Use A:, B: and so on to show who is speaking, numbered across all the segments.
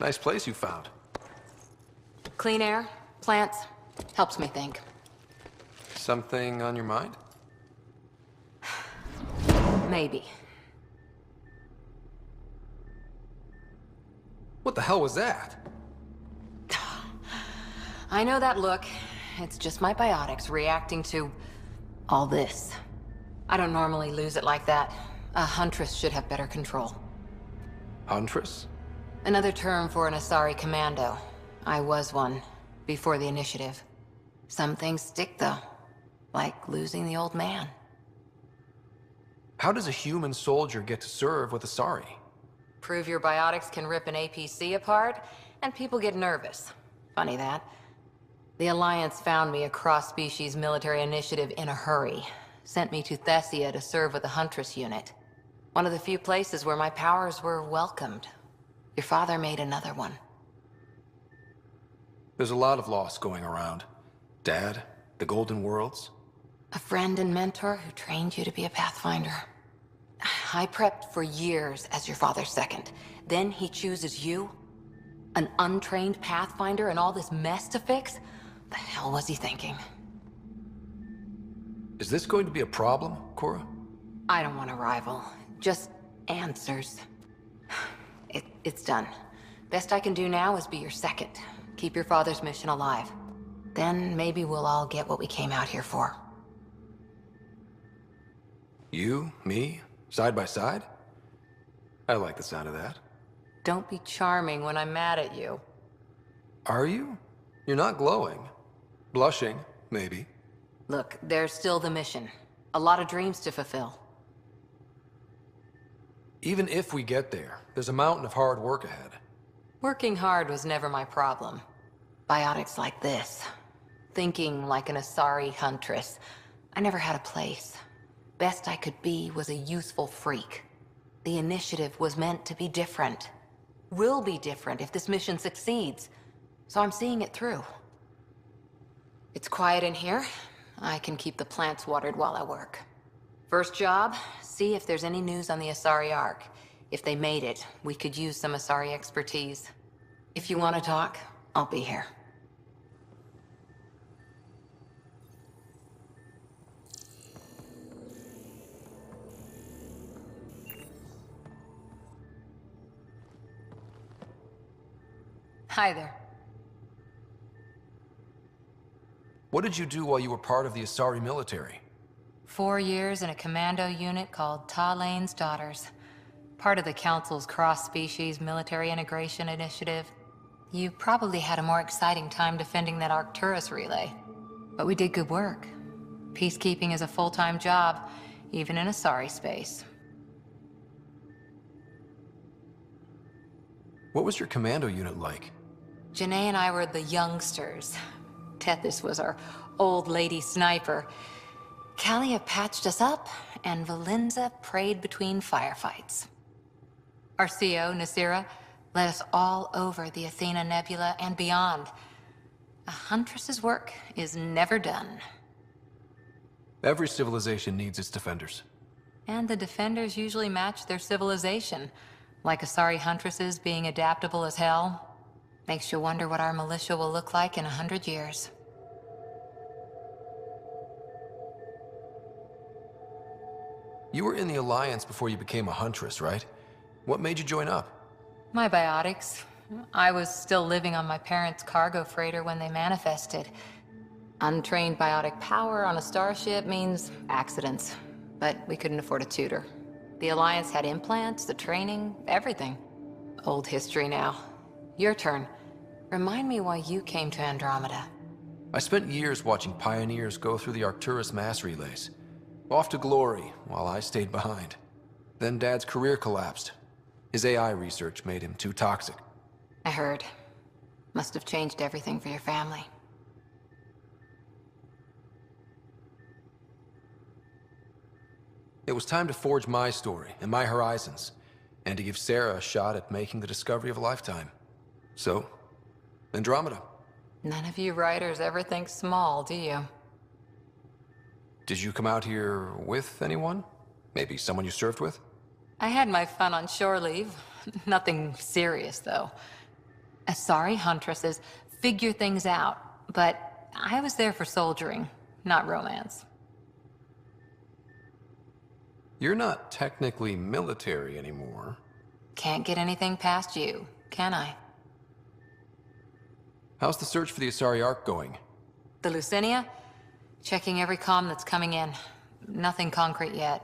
A: Nice place you found.
B: Clean air, plants, helps me think.
A: Something on your mind?
B: Maybe.
A: What the hell was that?
B: I know that look. It's just my biotics reacting to all this. I don't normally lose it like that. A huntress should have better control.
A: Huntress?
B: Another term for an Asari commando. I was one, before the initiative. Some things stick though, like losing the old man.
A: How does a human soldier get to serve with Asari?
B: Prove your biotics can rip an APC apart, and people get nervous. Funny that. The Alliance found me a cross-species military initiative in a hurry. Sent me to Thessia to serve with a Huntress unit. One of the few places where my powers were welcomed. Your father made another one.
A: There's a lot of loss going around. Dad, the Golden Worlds.
B: A friend and mentor who trained you to be a Pathfinder. I prepped for years as your father's second. Then he chooses you? An untrained Pathfinder and all this mess to fix? The hell was he thinking?
A: Is this going to be a problem, Cora?
B: I don't want a rival. Just answers. It's done. Best I can do now is be your second. Keep your father's mission alive. Then maybe we'll all get what we came out here for.
A: You, me, side by side? I like the sound of that.
B: Don't be charming when I'm mad at you.
A: Are you? You're not glowing. Blushing, maybe.
B: Look, there's still the mission. A lot of dreams to fulfill.
A: Even if we get there, there's a mountain of hard work ahead.
B: Working hard was never my problem. Biotics like this. Thinking like an Asari huntress. I never had a place. Best I could be was a useful freak. The initiative was meant to be different. Will be different if this mission succeeds. So I'm seeing it through. It's quiet in here. I can keep the plants watered while I work. First job, see if there's any news on the Asari Ark. If they made it, we could use some Asari expertise. If you want to talk, I'll be here. Hi there.
A: What did you do while you were part of the Asari military?
B: 4 years in a commando unit called Talane's Daughters. Part of the Council's cross-species military integration initiative. You probably had a more exciting time defending that Arcturus relay. But we did good work. Peacekeeping is a full-time job, even in Asari space.
A: What was your commando unit like?
B: Janae and I were the youngsters. Tethys was our old lady sniper. Kalia patched us up, and Valenza prayed between firefights. Our CO, Nasira, led us all over the Athena Nebula and beyond. A huntress's work is never done.
A: Every civilization needs its defenders.
B: And the defenders usually match their civilization, like Asari huntresses being adaptable as hell. Makes you wonder what our militia will look like in 100 years.
A: You were in the Alliance before you became a huntress, right? What made you join up?
B: My biotics. I was still living on my parents' cargo freighter when they manifested. Untrained biotic power on a starship means accidents, but we couldn't afford a tutor. The Alliance had implants, the training, everything. Old history now. Your turn. Remind me why you came to Andromeda.
A: I spent years watching pioneers go through the Arcturus mass relays. Off to glory, while I stayed behind. Then Dad's career collapsed. His AI research made him too toxic.
B: I heard. Must have changed everything for your family.
A: It was time to forge my story and my horizons, and to give Sara a shot at making the discovery of a lifetime. So, Andromeda.
B: None of you writers ever think small, do you?
A: Did you come out here with anyone? Maybe someone you served with?
B: I had my fun on shore leave. Nothing serious, though. Asari huntresses figure things out, but I was there for soldiering, not romance.
A: You're not technically military anymore.
B: Can't get anything past you, can I?
A: How's the search for the Asari Ark going?
B: The Lucinia? Checking every comm that's coming in. Nothing concrete yet.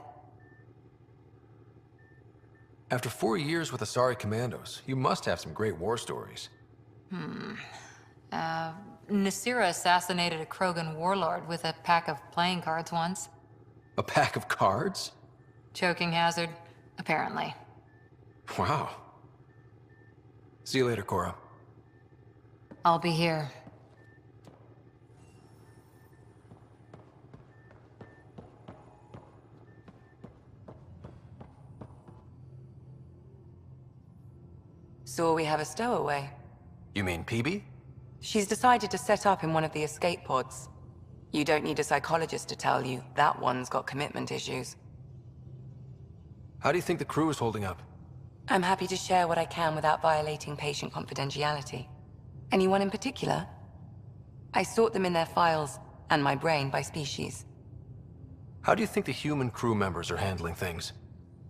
A: After 4 years with Asari commandos, you must have some great war stories.
B: Nasira assassinated a Krogan warlord with a pack of playing cards once.
A: A pack of cards?
B: Choking hazard, apparently.
A: Wow. See you later, Cora.
B: I'll be here.
C: So we have a stowaway.
A: You mean PB?
C: She's decided to set up in one of the escape pods. You don't need a psychologist to tell you, that one's got commitment issues.
A: How do you think the crew is holding up?
C: I'm happy to share what I can without violating patient confidentiality. Anyone in particular? I sort them in their files, and my brain by species.
A: How do you think the human crew members are handling things?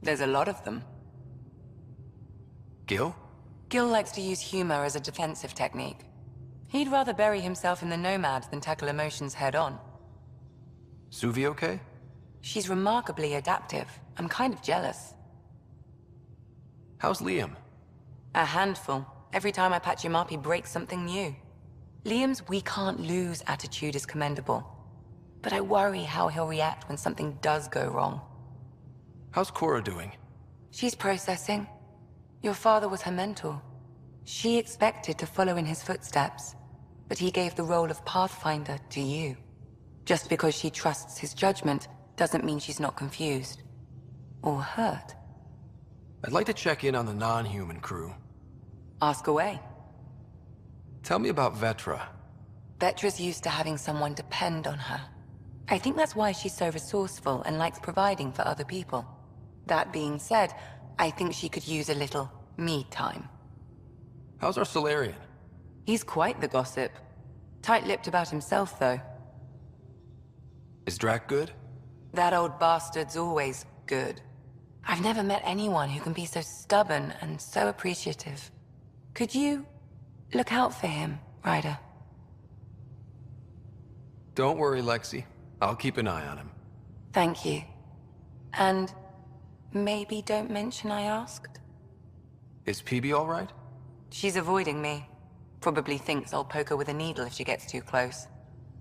C: There's a lot of them.
A: Gil?
C: Gil likes to use humor as a defensive technique. He'd rather bury himself in the Nomad than tackle emotions head-on.
A: Suvi okay?
C: She's remarkably adaptive. I'm kind of jealous.
A: How's Liam?
C: A handful. Every time I patch him up, he breaks something new. Liam's "we can't lose" attitude is commendable. But I worry how he'll react when something does go wrong.
A: How's Cora doing?
C: She's processing. Your father was her mentor. She expected to follow in his footsteps, but he gave the role of Pathfinder to you. Just because she trusts his judgment doesn't mean she's not confused. Or hurt.
A: I'd like to check in on the non-human crew.
C: Ask away.
A: Tell me about Vetra.
C: Vetra's used to having someone depend on her. I think that's why she's so resourceful and likes providing for other people. That being said, I think she could use a little me time.
A: How's our Solarian?
C: He's quite the gossip. Tight-lipped about himself, though.
A: Is Drac good?
C: That old bastard's always good. I've never met anyone who can be so stubborn and so appreciative. Could you look out for him, Ryder?
A: Don't worry, Lexi. I'll keep an eye on him.
C: Thank you. And maybe don't mention I asked?
A: Is PB all right?
C: She's avoiding me. Probably thinks I'll poke her with a needle if she gets too close.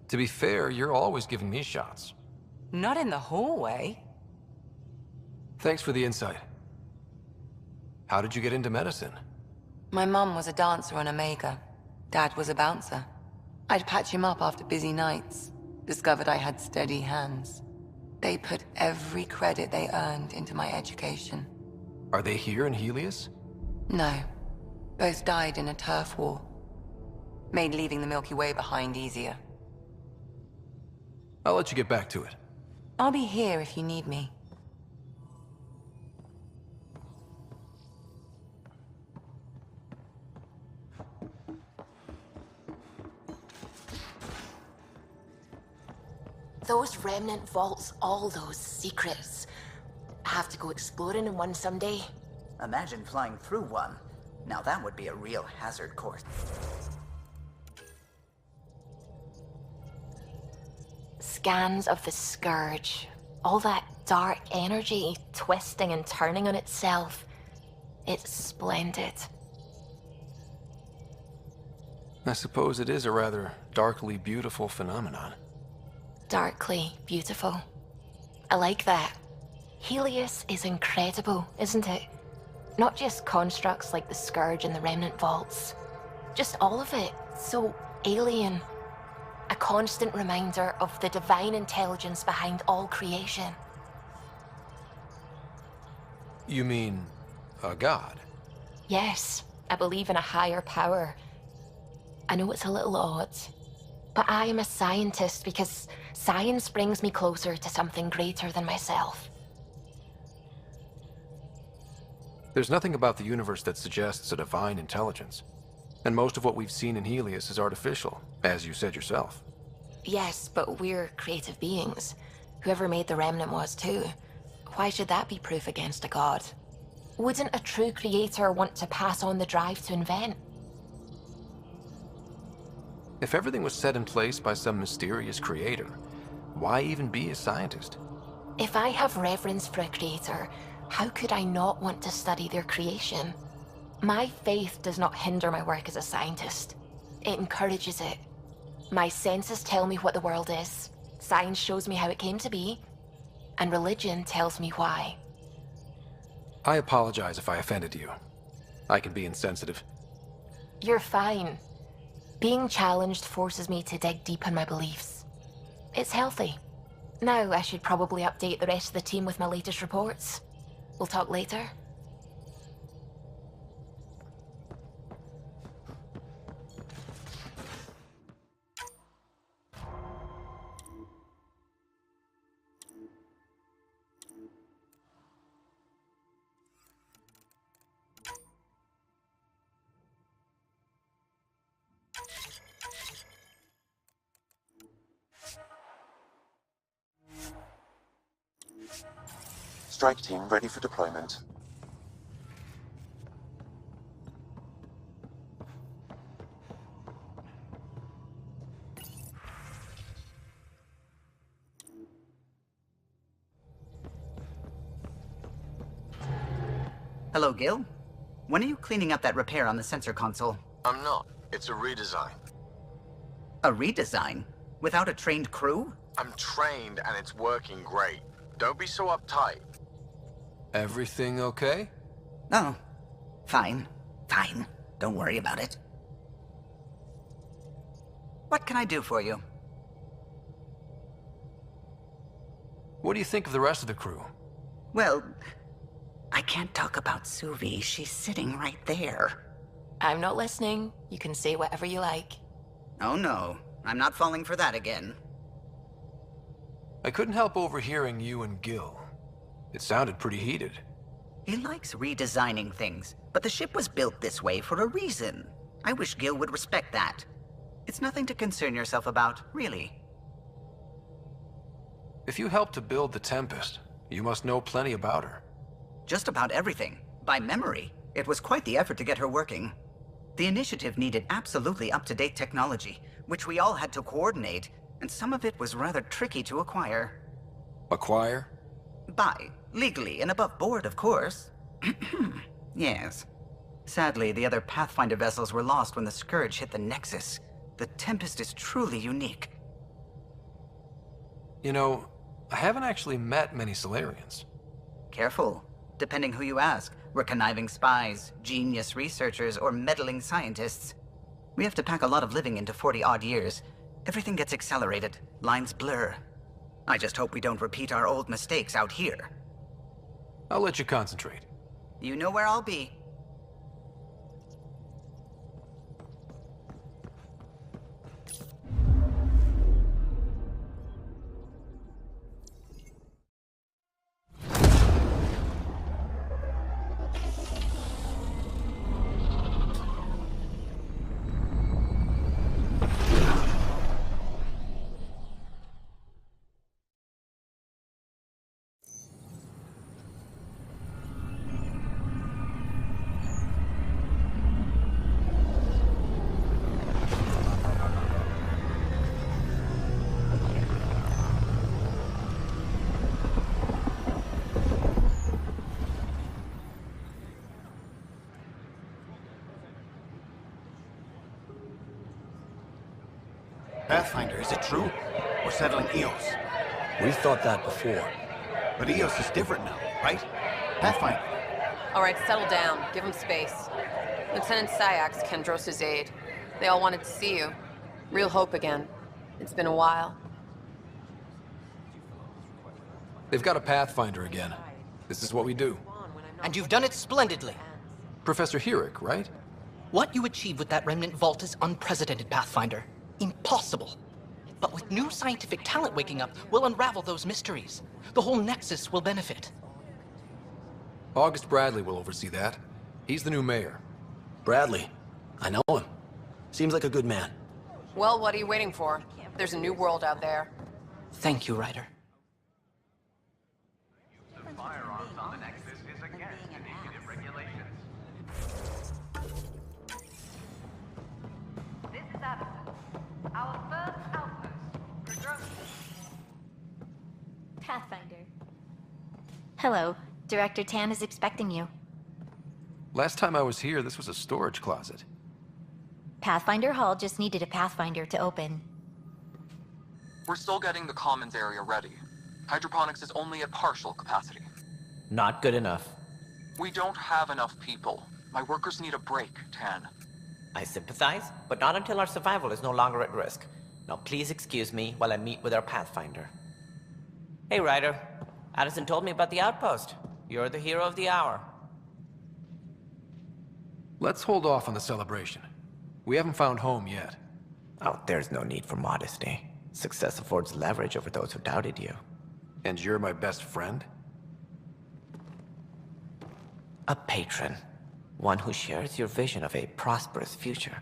A: To be fair, you're always giving me shots.
C: Not in the hallway.
A: Thanks for the insight. How did you get into medicine?
C: My mum was a dancer on Omega. Dad was a bouncer. I'd patch him up after busy nights. Discovered I had steady hands. They put every credit they earned into my education.
A: Are they here in Helios?
C: No. Both died in a turf war. Made leaving the Milky Way behind easier.
A: I'll let you get back to it.
C: I'll be here if you need me.
D: Those remnant vaults, all those secrets. I have to go exploring in one someday.
E: Imagine flying through one. Now that would be a real hazard course.
D: Scans of the Scourge. All that dark energy twisting and turning on itself. It's splendid.
A: I suppose it is a rather darkly beautiful phenomenon.
D: Darkly beautiful. I like that. Helios is incredible, isn't it? Not just constructs like the Scourge and the Remnant Vaults. Just all of it. So alien. A constant reminder of the divine intelligence behind all creation.
A: You mean a god?
D: Yes, I believe in a higher power. I know it's a little odd, but I am a scientist because science brings me closer to something greater than myself.
A: There's nothing about the universe that suggests a divine intelligence. And most of what we've seen in Helios is artificial, as you said yourself.
D: Yes, but we're creative beings. Whoever made the remnant was too. Why should that be proof against a god? Wouldn't a true creator want to pass on the drive to invent?
A: If everything was set in place by some mysterious creator, why even be a scientist?
D: If I have reverence for a creator, how could I not want to study their creation? My faith does not hinder my work as a scientist. It encourages it. My senses tell me what the world is. Science shows me how it came to be. And religion tells me why.
A: I apologize if I offended you. I can be insensitive.
D: You're fine. Being challenged forces me to dig deep in my beliefs. It's healthy. Now I should probably update the rest of the team with my latest reports. We'll talk later.
F: Strike team ready for deployment.
E: Hello, Gil. When are you cleaning up that repair on the sensor console?
G: I'm not. It's a redesign.
E: A redesign? Without a trained crew?
G: I'm trained and it's working great. Don't be so uptight.
A: Everything okay?
E: Oh, fine. Fine. Don't worry about it. What can I do for you?
A: What do you think of the rest of the crew?
E: Well, I can't talk about Suvi. She's sitting right there.
D: I'm not listening. You can say whatever you like.
E: Oh no, I'm not falling for that again.
A: I couldn't help overhearing you and Gil. It sounded pretty heated.
E: He likes redesigning things, but the ship was built this way for a reason. I wish Gil would respect that. It's nothing to concern yourself about, really.
A: If you helped to build the Tempest, you must know plenty about her.
E: Just about everything. By memory. It was quite the effort to get her working. The initiative needed absolutely up-to-date technology, which we all had to coordinate, and some of it was rather tricky to acquire.
A: Acquire?
E: Buy. Legally and above board, of course. Yes. Sadly, the other Pathfinder vessels were lost when the Scourge hit the Nexus. The Tempest is truly unique.
A: You know, I haven't actually met many Solarians.
E: Careful. Depending who you ask, we're conniving spies, genius researchers, or meddling scientists. We have to pack a lot of living into 40-odd years. Everything gets accelerated, lines blur. I just hope we don't repeat our old mistakes out here.
A: I'll let you concentrate.
E: You know where I'll be.
H: Pathfinder, is it true? We're settling Eos.
I: We thought that before.
H: But Eos is different now, right? Pathfinder.
J: All right, settle down. Give him space. Lieutenant Syax, Kendros' aide. They all wanted to see you. Real hope again. It's been a while.
A: They've got a Pathfinder again. This is what we do.
K: And you've done it splendidly.
A: Professor Herrick, right?
K: What you achieved with that remnant vault is unprecedented, Pathfinder. Impossible. But with new scientific talent waking up, we'll unravel those mysteries. The whole Nexus will benefit.
A: August Bradley will oversee that. He's the new mayor.
I: Bradley, I know him. Seems like a good man.
J: Well, what are you waiting for? There's a new world out there.
K: Thank you, Ryder.
L: Firearms on the Nexus is against initiative regulations.
M: This is Addison. Our first outpost for drones.
N: Pathfinder. Hello. Director Tan is expecting you.
A: Last time I was here, this was a storage closet.
N: Pathfinder Hall just needed a Pathfinder to open.
O: We're still getting the commons area ready. Hydroponics is only at partial capacity.
P: Not good enough.
O: We don't have enough people. My workers need a break, Tan.
P: I sympathize, but not until our survival is no longer at risk. Now please excuse me while I meet with our Pathfinder. Hey, Ryder. Addison told me about the outpost. You're the hero of the hour.
A: Let's hold off on the celebration. We haven't found home yet.
P: Oh, there's no need for modesty. Success affords leverage over those who doubted you.
A: And you're my best friend?
P: A patron. One who shares your vision of a prosperous future.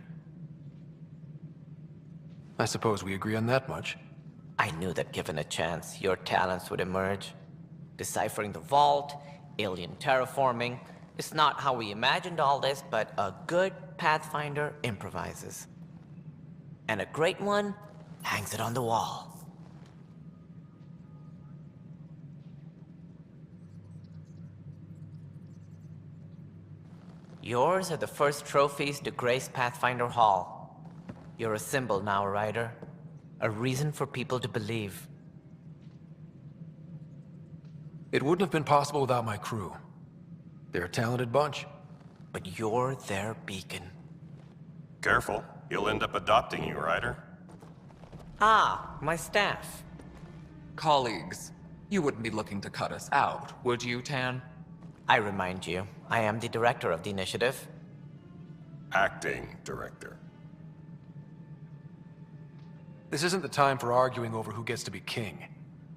A: I suppose we agree on that much.
P: I knew that given a chance, your talents would emerge. Deciphering the vault, alien terraforming. It's not how we imagined all this, but a good Pathfinder improvises. And a great one hangs it on the wall. Yours are the first trophies to grace Pathfinder Hall. You're a symbol now, Ryder. A reason for people to believe.
A: It wouldn't have been possible without my crew. They're a talented bunch.
P: But you're their beacon.
Q: Careful. He'll end up adopting you, Ryder.
P: Ah, my staff.
R: Colleagues, you wouldn't be looking to cut us out, would you, Tan?
P: I remind you, I am the director of the initiative.
Q: Acting director.
A: This isn't the time for arguing over who gets to be king.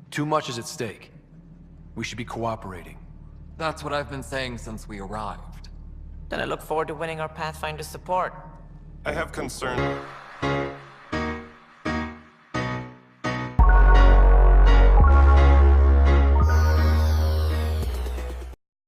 A: Too much is at stake. We should be cooperating.
R: That's what I've been saying since we arrived.
P: Then I look forward to winning our Pathfinder's support.
Q: I have concern.